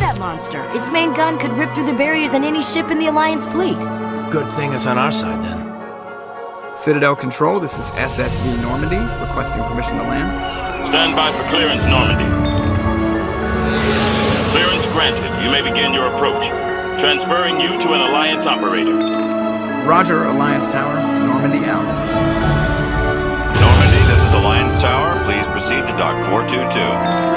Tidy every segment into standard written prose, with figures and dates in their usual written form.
that monster. Its main gun could rip through the barriers in any ship in the Alliance fleet. Good thing it's on our side, then. Citadel Control, this is SSV Normandy, requesting permission to land. Stand by for clearance, Normandy. Clearance granted. You may begin your approach. Transferring you to an Alliance operator. Roger, Alliance Tower. Normandy out. Normandy, this is Alliance Tower. Please proceed to Dock 422.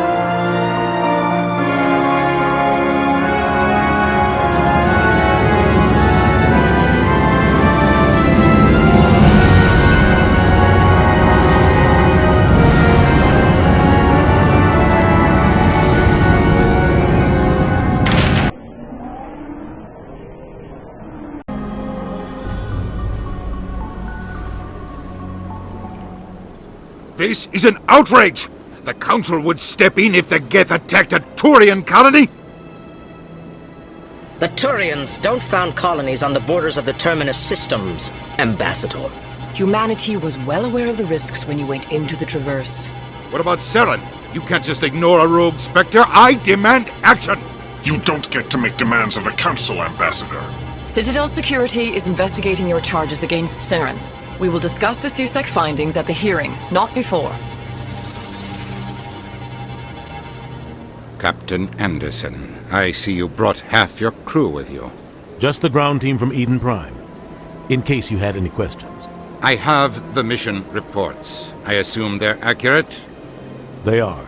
This is an outrage! The Council would step in if the Geth attacked a Turian colony? The Turians don't found colonies on the borders of the Terminus systems, Ambassador. Humanity was well aware of the risks when you went into the Traverse. What about Saren? You can't just ignore a rogue Spectre. I demand action! You don't get to make demands of the Council, Ambassador. Citadel Security is investigating your charges against Saren. We will discuss the CSEC findings at the hearing, not before. Captain Anderson, I see you brought half your crew with you. Just the ground team from Eden Prime, in case you had any questions. I have the mission reports. I assume they're accurate? They are.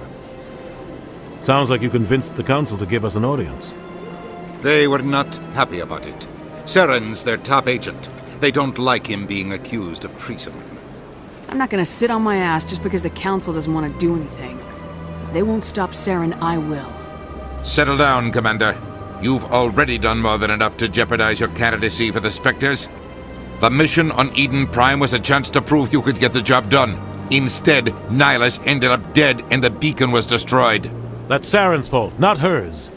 Sounds like you convinced the Council to give us an audience. They were not happy about it. Saren's their top agent. They don't like him being accused of treason. I'm not gonna sit on my ass just because the Council doesn't want to do anything. If they won't stop Saren, I will. Settle down, Commander. You've already done more than enough to jeopardize your candidacy for the Spectres. The mission on Eden Prime was a chance to prove you could get the job done. Instead, Nihilus ended up dead and the beacon was destroyed. That's Saren's fault, not hers.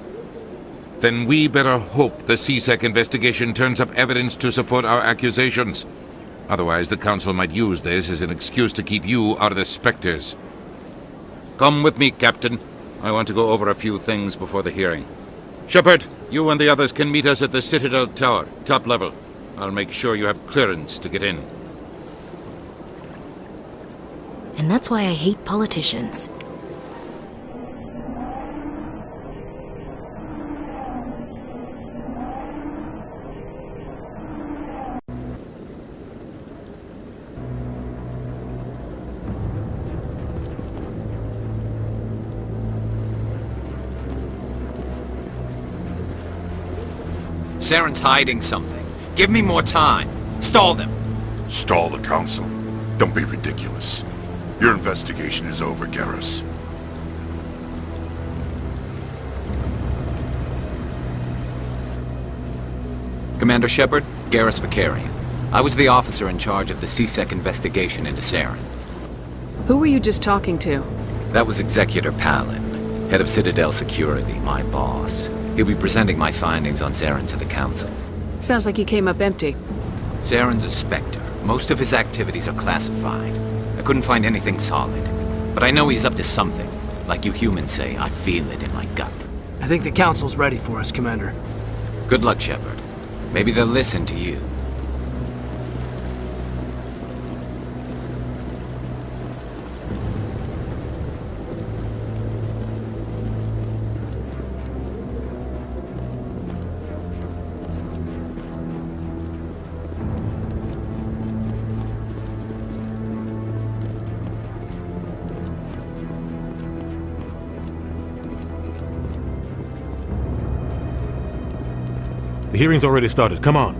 Then we better hope the CSEC investigation turns up evidence to support our accusations. Otherwise, the Council might use this as an excuse to keep you out of the Spectres. Come with me, Captain. I want to go over a few things before the hearing. Shepard, you and the others can meet us at the Citadel Tower, top level. I'll make sure you have clearance to get in. And that's why I hate politicians. Saren's hiding something. Give me more time. Stall them. Stall the Council. Don't be ridiculous. Your investigation is over, Garrus. Commander Shepard, Garrus Vicarian. I was the officer in charge of the CSEC investigation into Saren. Who were you just talking to? That was Executor Palin, head of Citadel Security, my boss. He'll be presenting my findings on Saren to the Council. Sounds like he came up empty. Saren's a Spectre. Most of his activities are classified. I couldn't find anything solid. But I know he's up to something. Like you humans say, I feel it in my gut. I think the Council's ready for us, Commander. Good luck, Shepard. Maybe they'll listen to you. The hearing's already started. Come on.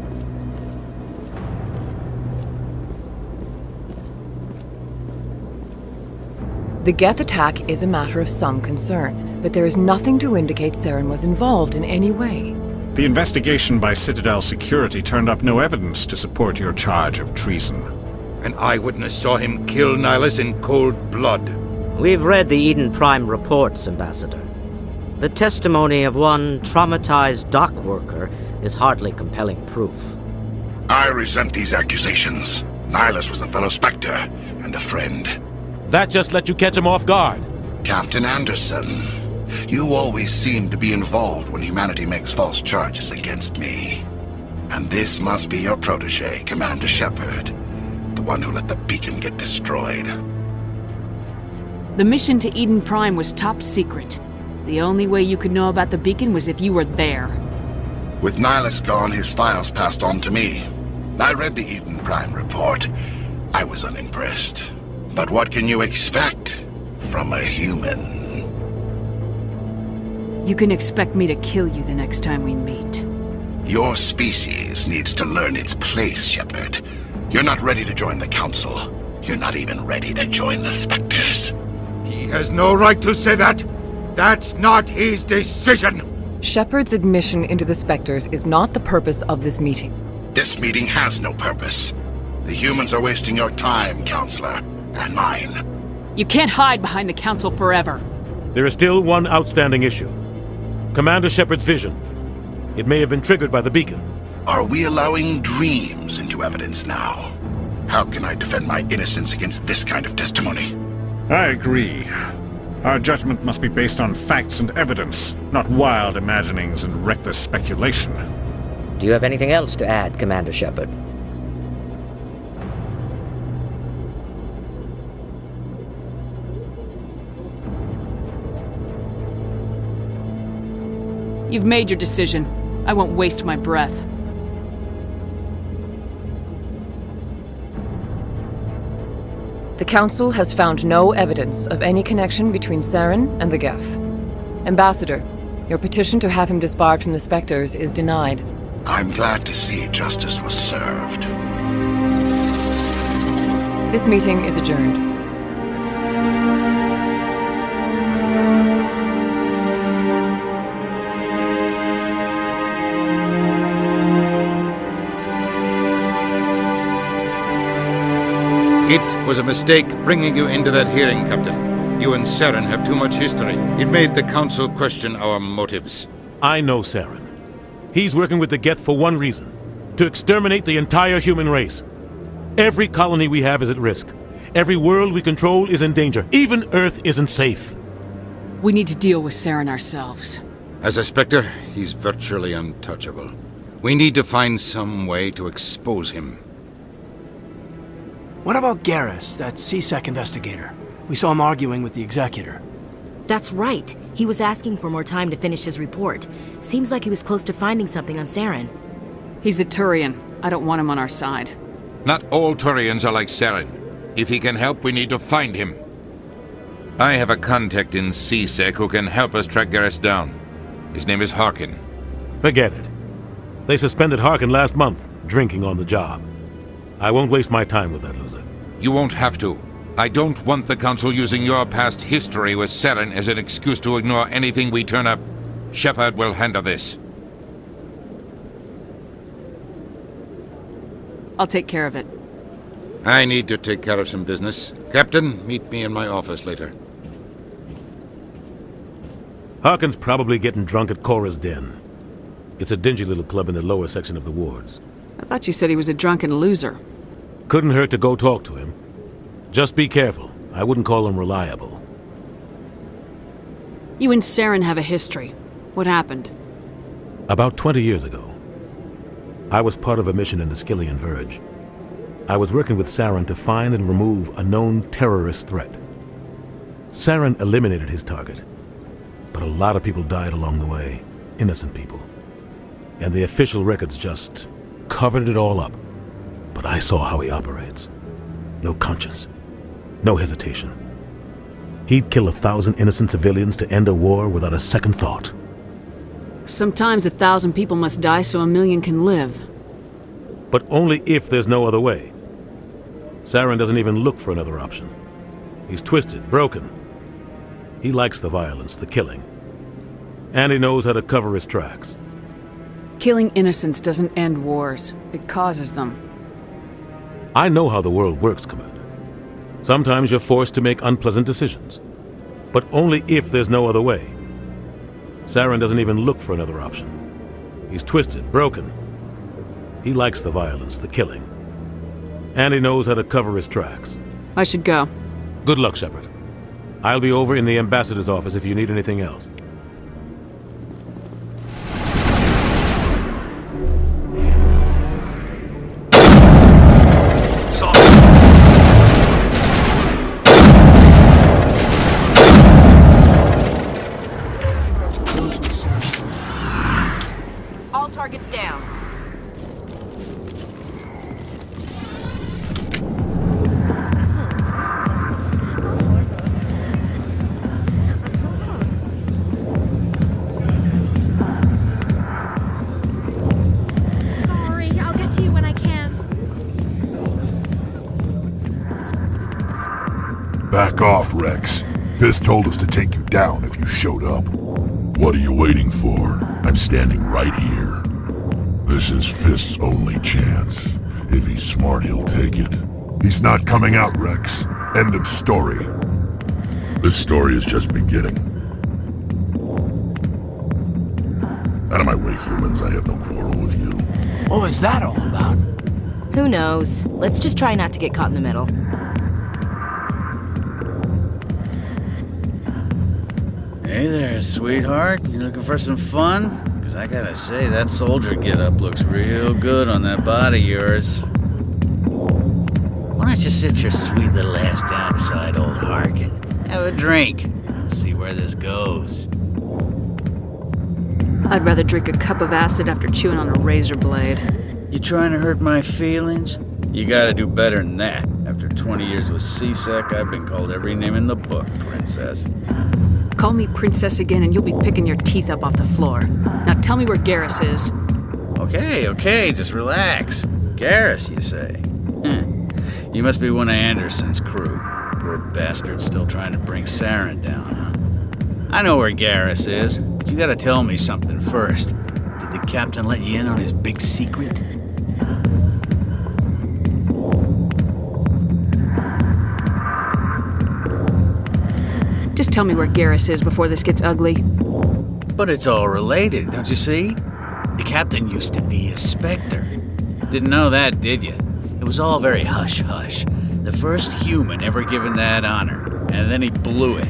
The Geth attack is a matter of some concern, but there is nothing to indicate Saren was involved in any way. The investigation by Citadel Security turned up no evidence to support your charge of treason. An eyewitness saw him kill Nihilus in cold blood. We've read the Eden Prime reports, Ambassador. The testimony of one traumatized dock worker is hardly compelling proof. I resent these accusations. Nihilus was a fellow Spectre and a friend. That just let you catch him off guard. Captain Anderson, You always seem to be involved when humanity makes false charges against me. And this must be your protege, Commander Shepard. The one who let the beacon get destroyed. The mission to Eden Prime was top secret. The only way you could know about the beacon was if you were there. With Nihilus gone, his files passed on to me. I read the Eden Prime report. I was unimpressed. But what can you expect from a human? You can expect me to kill you the next time we meet. Your species needs to learn its place, Shepard. You're not ready to join the Council. You're not even ready to join the Spectres. He has no right to say that. That's not his decision. Shepard's admission into the Spectres is not the purpose of this meeting. This meeting has no purpose. The humans are wasting your time, Counselor, and mine. You can't hide behind the Council forever. There is still one outstanding issue. Commander Shepard's vision. It may have been triggered by the beacon. Are we allowing dreams into evidence now? How can I defend my innocence against this kind of testimony? I agree. Our judgment must be based on facts and evidence, not wild imaginings and reckless speculation. Do you have anything else to add, Commander Shepard? You've made your decision. I won't waste my breath. The Council has found no evidence of any connection between Saren and the Geth. Ambassador, your petition to have him disbarred from the Spectres is denied. I'm glad to see justice was served. This meeting is adjourned. It was a mistake bringing you into that hearing, Captain. You and Saren have too much history. It made the Council question our motives. I know Saren. He's working with the Geth for one reason. To exterminate the entire human race. Every colony we have is at risk. Every world we control is in danger. Even Earth isn't safe. We need to deal with Saren ourselves. As a Spectre, he's virtually untouchable. We need to find some way to expose him. What about Garrus, that C-Sec investigator? We saw him arguing with the Executor. That's right. He was asking for more time to finish his report. Seems like he was close to finding something on Saren. He's a Turian. I don't want him on our side. Not all Turians are like Saren. If he can help, we need to find him. I have a contact in C-Sec who can help us track Garrus down. His name is Harkin. Forget it. They suspended Harkin last month, drinking on the job. I won't waste my time with that loser. You won't have to. I don't want the Council using your past history with Saren as an excuse to ignore anything we turn up. Shepard will handle this. I'll take care of it. I need to take care of some business. Captain, meet me in my office later. Harkin's probably getting drunk at Cora's Den. It's a dingy little club in the lower section of the wards. I thought you said he was a drunken loser. Couldn't hurt to go talk to him. Just be careful. I wouldn't call him reliable. You and Saren have a history. What happened? About 20 years ago, I was part of a mission in the Skillian Verge. I was working with Saren to find and remove a known terrorist threat. Saren eliminated his target, but a lot of people died along the way. Innocent people. And the official records just covered it all up. But I saw how he operates. No conscience. No hesitation. He'd kill 1,000 innocent civilians to end a war without a second thought. Sometimes 1,000 people must die so 1,000,000 can live. But only if there's no other way. Saren doesn't even look for another option. He's twisted, broken. He likes the violence, the killing. And he knows how to cover his tracks. Killing innocents doesn't end wars. It causes them. I know how the world works, Commander. Sometimes you're forced to make unpleasant decisions. But only if there's no other way. Saren doesn't even look for another option. He's twisted, broken. He likes the violence, the killing. And he knows how to cover his tracks. I should go. Good luck, Shepard. I'll be over in the ambassador's office if you need anything else. Back off, Rex. Fist told us to take you down if you showed up. What are you waiting for? I'm standing right here. This is Fist's only chance. If he's smart, he'll take it. He's not coming out, Rex. End of story. This story is just beginning. Out of my way, humans. I have no quarrel with you. What was that all about? Who knows? Let's just try not to get caught in the middle. Hey there, sweetheart. You looking for some fun? Because I gotta say, that soldier getup looks real good on that body of yours. Why don't you sit your sweet little ass down beside old Harkin? Have a drink. We'll see where this goes. I'd rather drink a cup of acid after chewing on a razor blade. You trying to hurt my feelings? You gotta do better than that. After 20 years with C-Sec, I've been called every name in the book, princess. Call me princess again and you'll be picking your teeth up off the floor. Now tell me where Garrus is. Okay, just relax. Garrus, you say? You must be one of Anderson's crew. Poor bastard still trying to bring Saren down, huh? I know where Garrus is, but you gotta tell me something first. Did the captain let you in on his big secret? Just tell me where Garrus is before this gets ugly. But it's all related, don't you see? The captain used to be a Spectre. Didn't know that, did you? It was all very hush-hush. The first human ever given that honor, and then he blew it.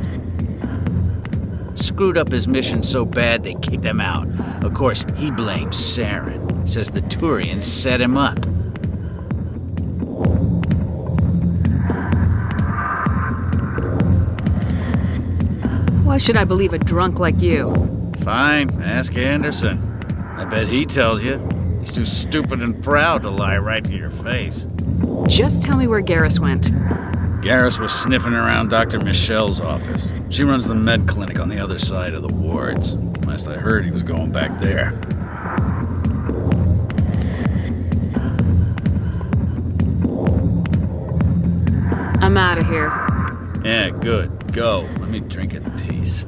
Screwed up his mission so bad they kicked him out. Of course, he blames Saren. Says the Turians set him up. Why should I believe a drunk like you? Fine, ask Anderson. I bet he tells you. He's too stupid and proud to lie right to your face. Just tell me where Garrus went. Garrus was sniffing around Dr. Michelle's office. She runs the med clinic on the other side of the wards. Last I heard, he was going back there. I'm out of here. Yeah, good. Go. Let me drink in peace.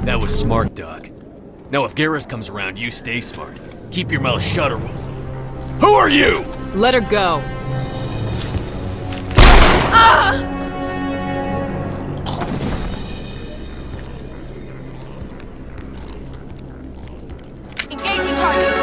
That was smart, Doc. Now if Garrus comes around, you stay smart. Keep your mouth shut or we'll... Who are you? Let her go. Engaging target.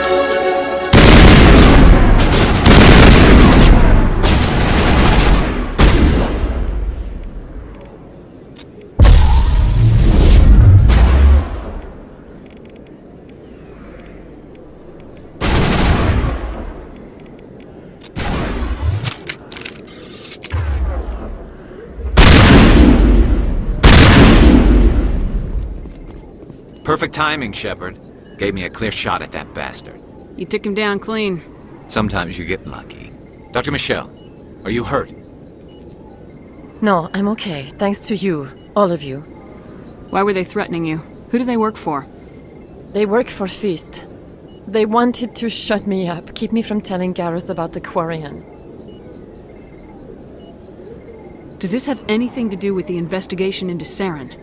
Perfect timing, Shepard. Gave me a clear shot at that bastard. You took him down clean. Sometimes you get lucky. Dr. Michelle, are you hurt? No, I'm okay. Thanks to you. All of you. Why were they threatening you? Who do they work for? They work for Feast. They wanted to shut me up, keep me from telling Garrus about the Quarian. Does this have anything to do with the investigation into Saren?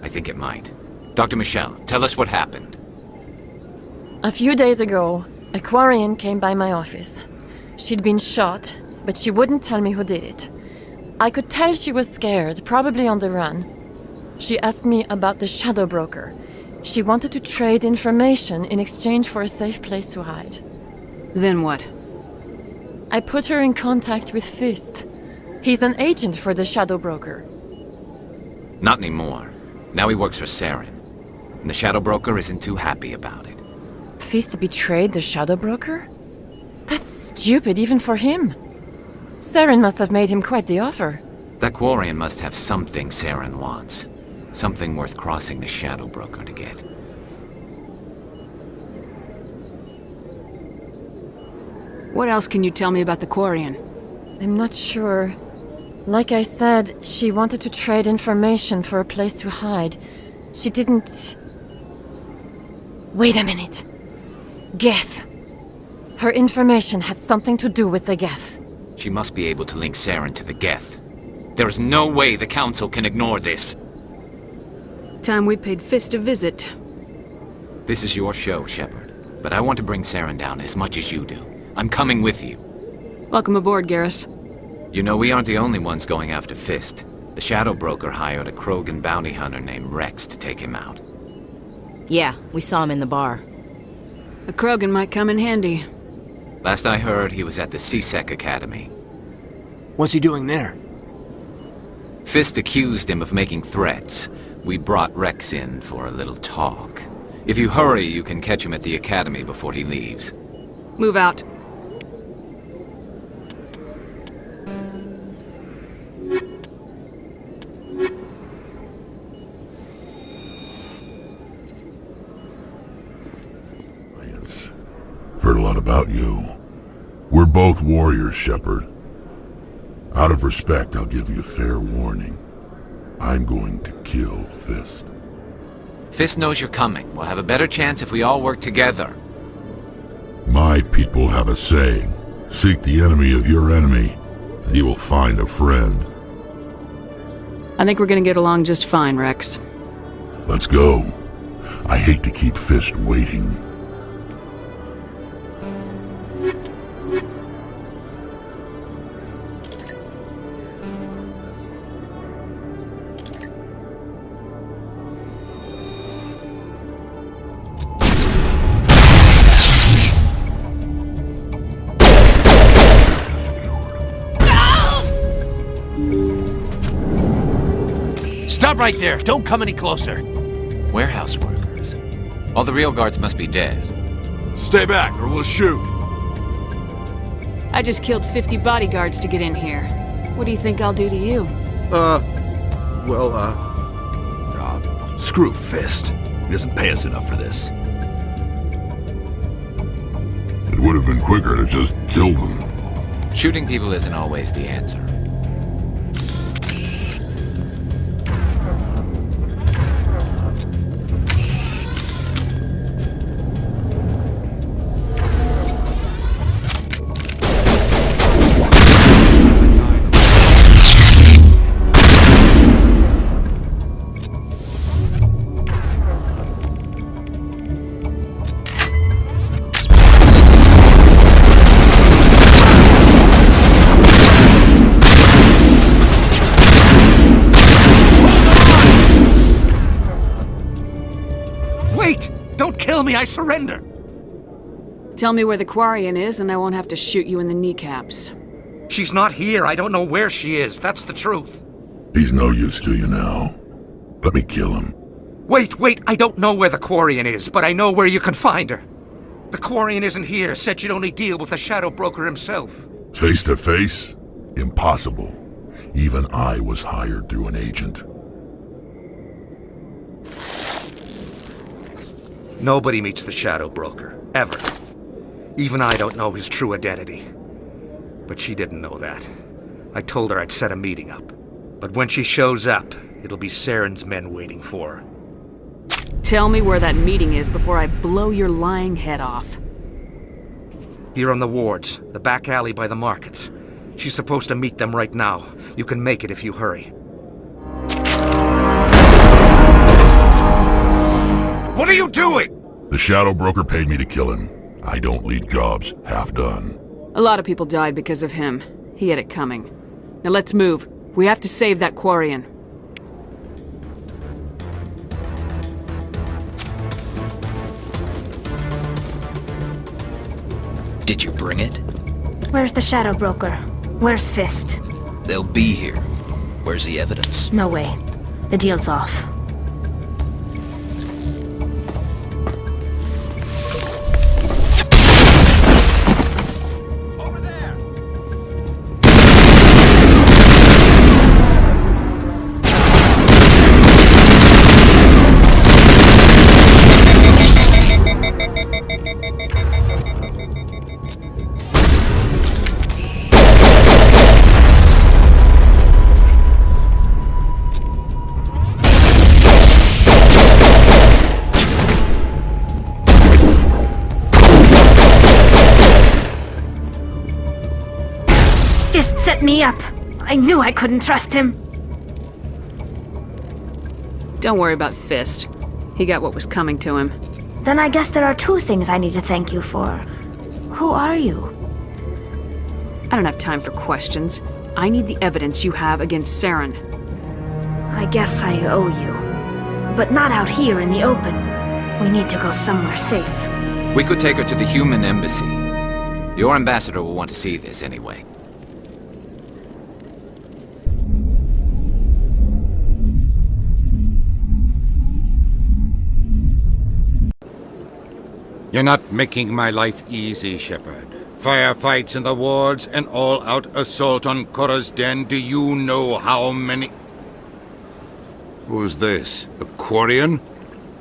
I think it might. Dr. Michelle, tell us what happened. A few days ago, a Quarian came by my office. She'd been shot, but she wouldn't tell me who did it. I could tell she was scared, probably on the run. She asked me about the Shadow Broker. She wanted to trade information in exchange for a safe place to hide. Then what? I put her in contact with Fist. He's an agent for the Shadow Broker. Not anymore. Now he works for Saren. And the Shadow Broker isn't too happy about it. Fist betrayed the Shadow Broker? That's stupid even for him. Saren must have made him quite the offer. That Quarian must have something Saren wants. Something worth crossing the Shadow Broker to get. What else can you tell me about the Quarian? I'm not sure. Like I said, she wanted to trade information for a place to hide. She didn't... Wait a minute. Geth. Her information had something to do with the Geth. She must be able to link Saren to the Geth. There is no way the Council can ignore this. Time we paid Fist a visit. This is your show, Shepard. But I want to bring Saren down as much as you do. I'm coming with you. Welcome aboard, Garrus. You know, we aren't the only ones going after Fist. The Shadow Broker hired a Krogan bounty hunter named Rex to take him out. Yeah, we saw him in the bar. A Krogan might come in handy. Last I heard, he was at the C-Sec Academy. What's he doing there? Fist accused him of making threats. We brought Rex in for a little talk. If you hurry, you can catch him at the Academy before he leaves. Move out. I've heard a lot about you. We're both warriors, Shepard. Out of respect, I'll give you a fair warning. I'm going to kill Fist. Fist knows you're coming. We'll have a better chance if we all work together. My people have a saying. Seek the enemy of your enemy, and you will find a friend. I think we're gonna get along just fine, Rex. Let's go. I hate to keep Fist waiting. Stop right there! Don't come any closer! Warehouse workers. All the real guards must be dead. Stay back, or we'll shoot! I just killed 50 bodyguards to get in here. What do you think I'll do to you? Screw Fist. He doesn't pay us enough for this. It would have been quicker to just kill them. Shooting people isn't always the answer. Kill me, I surrender! Tell me where the Quarian is and I won't have to shoot you in the kneecaps. She's not here. I don't know where she is. That's the truth. He's no use to you now. Let me kill him. Wait. I don't know where the Quarian is, but I know where you can find her. The Quarian isn't here. Said you'd only deal with the Shadow Broker himself. Face to face? Impossible. Even I was hired through an agent. Nobody meets the Shadow Broker, ever. Even I don't know his true identity. But she didn't know that. I told her I'd set a meeting up. But when she shows up, it'll be Saren's men waiting for her. Tell me where that meeting is before I blow your lying head off. Here on the wards, the back alley by the markets. She's supposed to meet them right now. You can make it if you hurry. What are you doing? The Shadow Broker paid me to kill him. I don't leave jobs half done. A lot of people died because of him. He had it coming. Now let's move. We have to save that Quarian. Did you bring it? Where's the Shadow Broker? Where's Fist? They'll be here. Where's the evidence? No way. The deal's off. me up. I knew I couldn't trust him. Don't worry about Fist. He got what was coming to him. Then I guess there are two things I need to thank you for. Who are you? I don't have time for questions. I need the evidence you have against Saren. I guess I owe you. But not out here in the open. We need to go somewhere safe. We could take her to the human embassy. Your ambassador will want to see this anyway. You're not making my life easy, Shepard. Firefights in the wards, an all-out assault on Korra's den. Do you know how many... Who's this? The Quarian?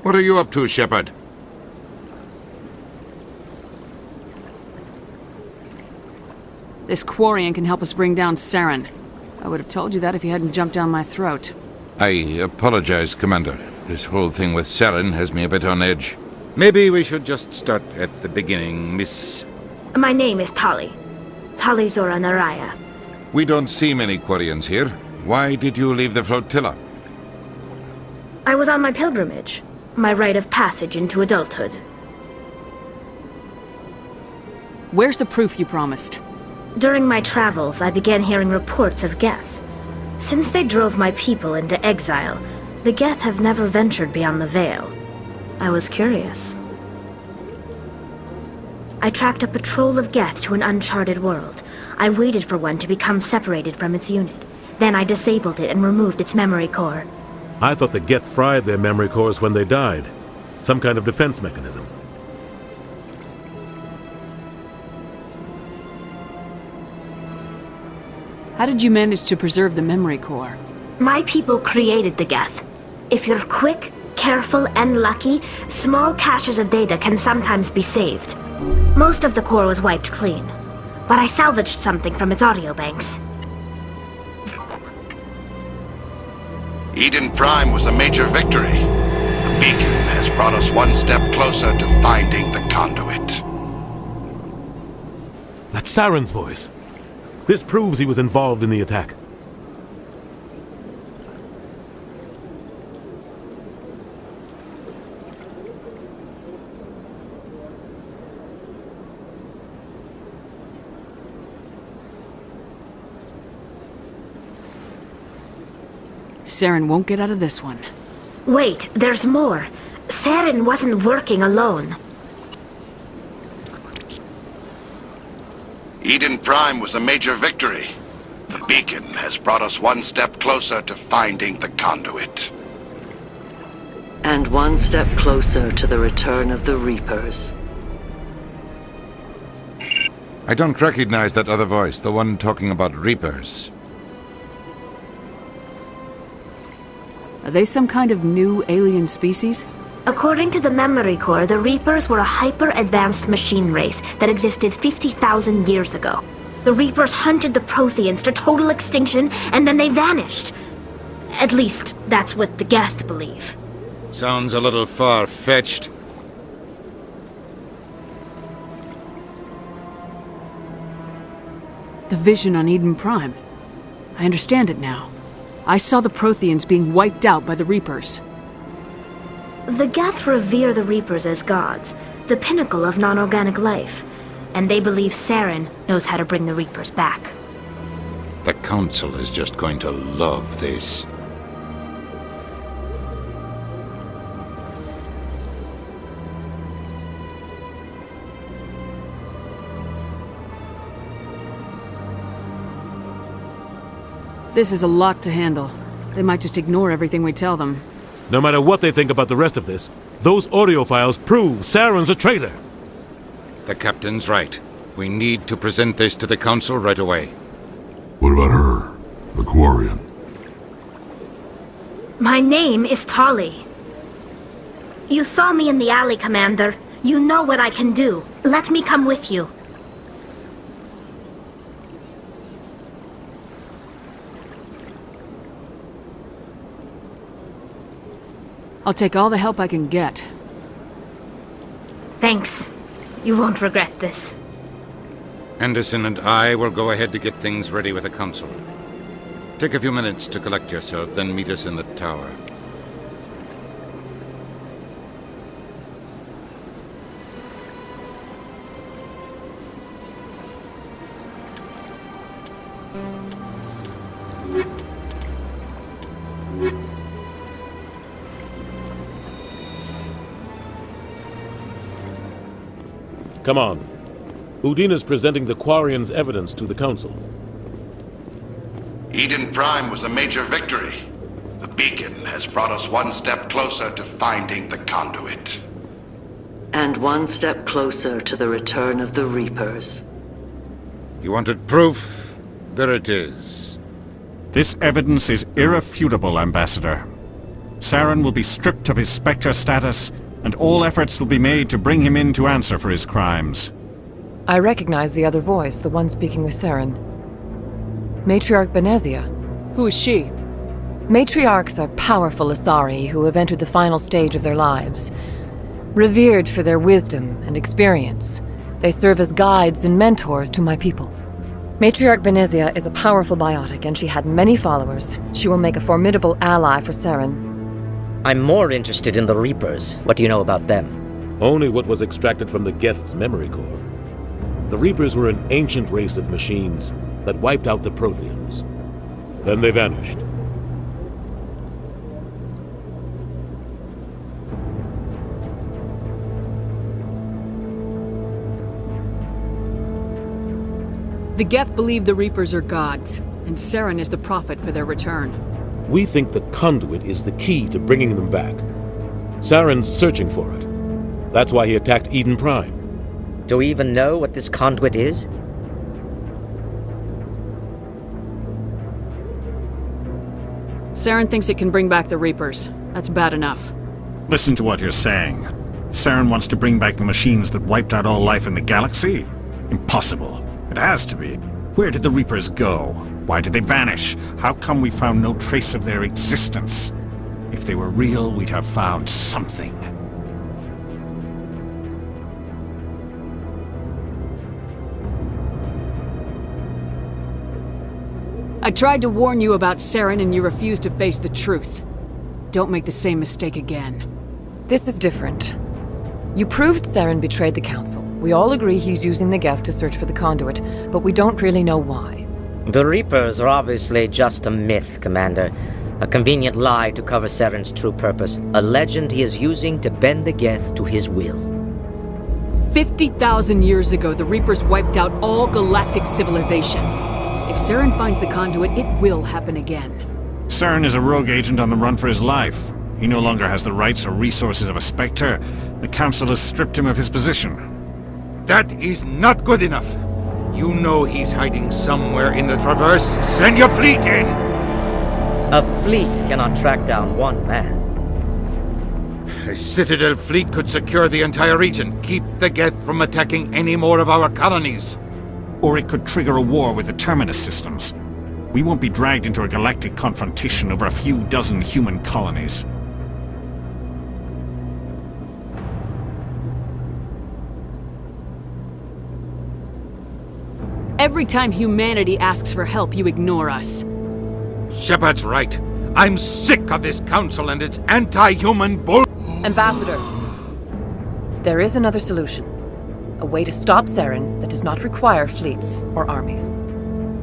What are you up to, Shepard? This Quarian can help us bring down Saren. I would have told you that if you hadn't jumped down my throat. I apologize, Commander. This whole thing with Saren has me a bit on edge. Maybe we should just start at the beginning, Miss... My name is Tali. Tali Zora Naraya. We don't see many Quarians here. Why did you leave the flotilla? I was on my pilgrimage. My rite of passage into adulthood. Where's the proof you promised? During my travels, I began hearing reports of Geth. Since they drove my people into exile, the Geth have never ventured beyond the Veil. I was curious. I tracked a patrol of Geth to an uncharted world. I waited for one to become separated from its unit. Then I disabled it and removed its memory core. I thought the Geth fried their memory cores when they died. Some kind of defense mechanism. How did you manage to preserve the memory core? My people created the Geth. If you're quick, careful, and lucky, small caches of data can sometimes be saved. Most of the core was wiped clean, but I salvaged something from its audio banks. Eden Prime was a major victory. The beacon has brought us one step closer to finding the conduit. That's Saren's voice. This proves he was involved in the attack. Saren won't get out of this one. Wait, there's more. Saren wasn't working alone. Eden Prime was a major victory. The beacon has brought us one step closer to finding the conduit. And one step closer to the return of the Reapers. I don't recognize that other voice, the one talking about Reapers. Are they some kind of new alien species? According to the memory core, the Reapers were a hyper-advanced machine race that existed 50,000 years ago. The Reapers hunted the Protheans to total extinction, and then they vanished. At least, that's what the Geth believe. Sounds a little far-fetched. The vision on Eden Prime. I understand it now. I saw the Protheans being wiped out by the Reapers. The Geth revere the Reapers as gods, the pinnacle of non-organic life. And they believe Saren knows how to bring the Reapers back. The Council is just going to love this. This is a lot to handle. They might just ignore everything we tell them. No matter what they think about the rest of this, those audio files prove Saren's a traitor. The captain's right. We need to present this to the Council right away. What about her? The Quarian? My name is Tali. You saw me in the alley, Commander. You know what I can do. Let me come with you. I'll take all the help I can get. Thanks. You won't regret this. Anderson and I will go ahead to get things ready with the council. Take a few minutes to collect yourself, then meet us in the tower. Come on. Udina's presenting the Quarian's evidence to the Council. Eden Prime was a major victory. The beacon has brought us one step closer to finding the conduit. And one step closer to the return of the Reapers. You wanted proof? There it is. This evidence is irrefutable, Ambassador. Saren will be stripped of his Spectre status, and all efforts will be made to bring him in to answer for his crimes. I recognize the other voice, the one speaking with Saren. Matriarch Benezia. Who is she? Matriarchs are powerful Asari who have entered the final stage of their lives. Revered for their wisdom and experience, they serve as guides and mentors to my people. Matriarch Benezia is a powerful biotic, and she had many followers. She will make a formidable ally for Saren. I'm more interested in the Reapers. What do you know about them? Only what was extracted from the Geth's memory core. The Reapers were an ancient race of machines that wiped out the Protheans. Then they vanished. The Geth believe the Reapers are gods, and Saren is the prophet for their return. We think the conduit is the key to bringing them back. Saren's searching for it. That's why he attacked Eden Prime. Do we even know what this conduit is? Saren thinks it can bring back the Reapers. That's bad enough. Listen to what you're saying. Saren wants to bring back the machines that wiped out all life in the galaxy? Impossible. It has to be. Where did the Reapers go? Why did they vanish? How come we found no trace of their existence? If they were real, we'd have found something. I tried to warn you about Saren and you refused to face the truth. Don't make the same mistake again. This is different. You proved Saren betrayed the Council. We all agree he's using the Geth to search for the conduit, but we don't really know why. The Reapers are obviously just a myth, Commander. A convenient lie to cover Saren's true purpose. A legend he is using to bend the Geth to his will. 50,000 years ago, the Reapers wiped out all galactic civilization. If Saren finds the conduit, it will happen again. Saren is a rogue agent on the run for his life. He no longer has the rights or resources of a Spectre. The Council has stripped him of his position. That is not good enough. You know he's hiding somewhere in the Traverse. Send your fleet in! A fleet cannot track down one man. A Citadel fleet could secure the entire region, keep the Geth from attacking any more of our colonies. Or it could trigger a war with the Terminus systems. We won't be dragged into a galactic confrontation over a few dozen human colonies. Every time humanity asks for help, you ignore us. Shepard's right. I'm sick of this council and its anti-human bull— Ambassador, there is another solution. A way to stop Saren that does not require fleets or armies.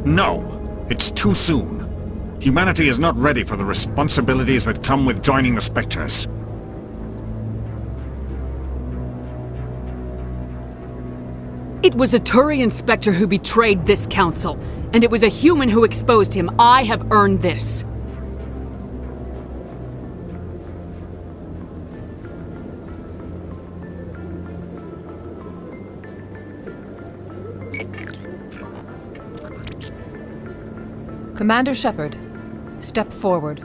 No, it's too soon. Humanity is not ready for the responsibilities that come with joining the Spectres. It was a Turian Spectre who betrayed this council, and it was a human who exposed him. I have earned this. Commander Shepard, step forward.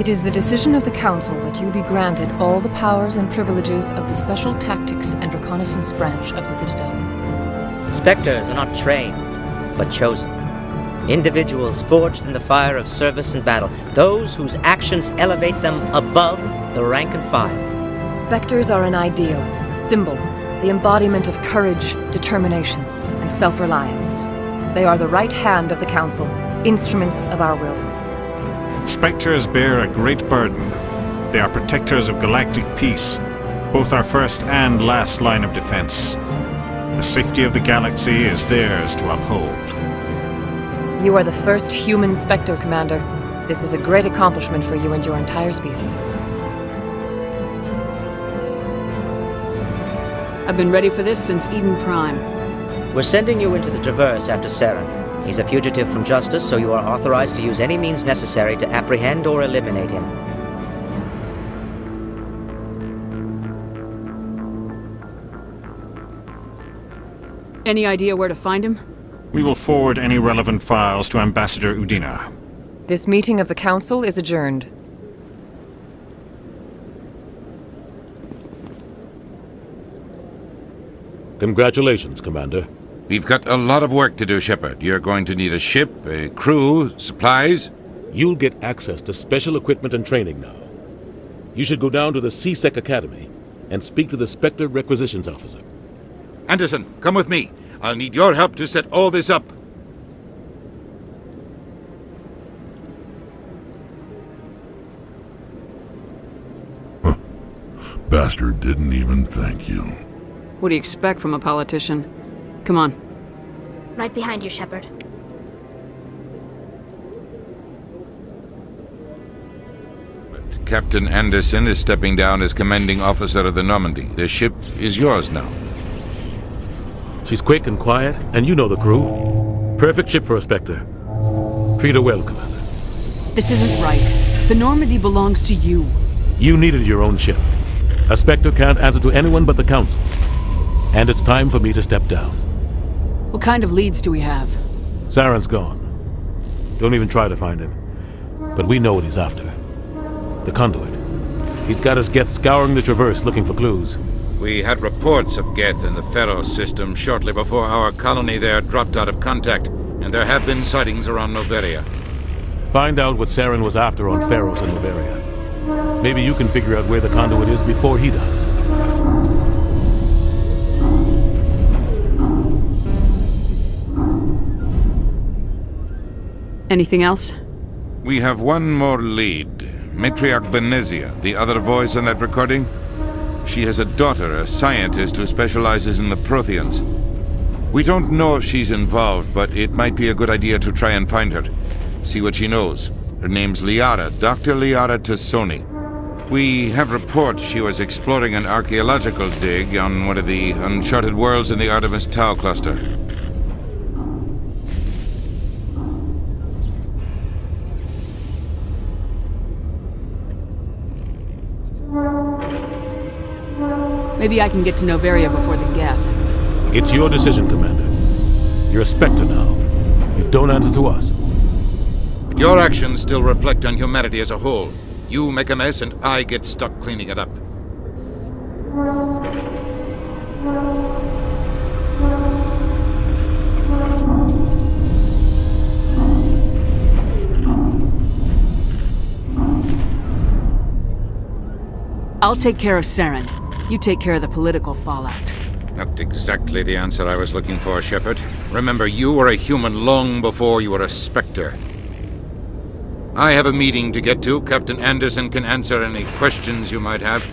It is the decision of the Council that you be granted all the powers and privileges of the Special Tactics and Reconnaissance branch of the Citadel. Spectres are not trained, but chosen. Individuals forged in the fire of service and battle, those whose actions elevate them above the rank and file. Spectres are an ideal, a symbol, the embodiment of courage, determination, and self-reliance. They are the right hand of the Council, instruments of our will. Spectres bear a great burden. They are protectors of galactic peace, both our first and last line of defense. The safety of the galaxy is theirs to uphold. You are the first human Spectre, Commander. This is a great accomplishment for you and your entire species. I've been ready for this since Eden Prime. We're sending you into the Traverse after Saren. He's a fugitive from justice, so you are authorized to use any means necessary to apprehend or eliminate him. Any idea where to find him? We will forward any relevant files to Ambassador Udina. This meeting of the Council is adjourned. Congratulations, Commander. We've got a lot of work to do, Shepard. You're going to need a ship, a crew, supplies. You'll get access to special equipment and training now. You should go down to the C-Sec Academy and speak to the Spectre Requisitions Officer. Anderson, come with me. I'll need your help to set all this up. Bastard didn't even thank you. What do you expect from a politician? Come on. Right behind you, Shepard. Captain Anderson is stepping down as commanding officer of the Normandy. The ship is yours now. She's quick and quiet, and you know the crew. Perfect ship for a Spectre. Treat her well, Commander. This isn't right. The Normandy belongs to you. You needed your own ship. A Spectre can't answer to anyone but the Council. And it's time for me to step down. What kind of leads do we have? Saren's gone. Don't even try to find him. But we know what he's after. The conduit. He's got his Geth scouring the Traverse looking for clues. We had reports of Geth in the Pharos system shortly before our colony there dropped out of contact, and there have been sightings around Noveria. Find out what Saren was after on Pharos and Noveria. Maybe you can figure out where the conduit is before he does. Anything else? We have one more lead. Matriarch Benezia, the other voice on that recording. She has a daughter, a scientist who specializes in the Protheans. We don't know if she's involved, but it might be a good idea to try and find her. See what she knows. Her name's Liara, Dr. Liara Tassoni. We have reports she was exploring an archaeological dig on one of the uncharted worlds in the Artemis Tau cluster. Maybe I can get to Noveria before the Geth. It's your decision, Commander. You're a Spectre now. You don't answer to us. But your actions still reflect on humanity as a whole. You make a mess and I get stuck cleaning it up. I'll take care of Saren. You take care of the political fallout. Not exactly the answer I was looking for, Shepard. Remember, you were a human long before you were a Spectre. I have a meeting to get to. Captain Anderson can answer any questions you might have.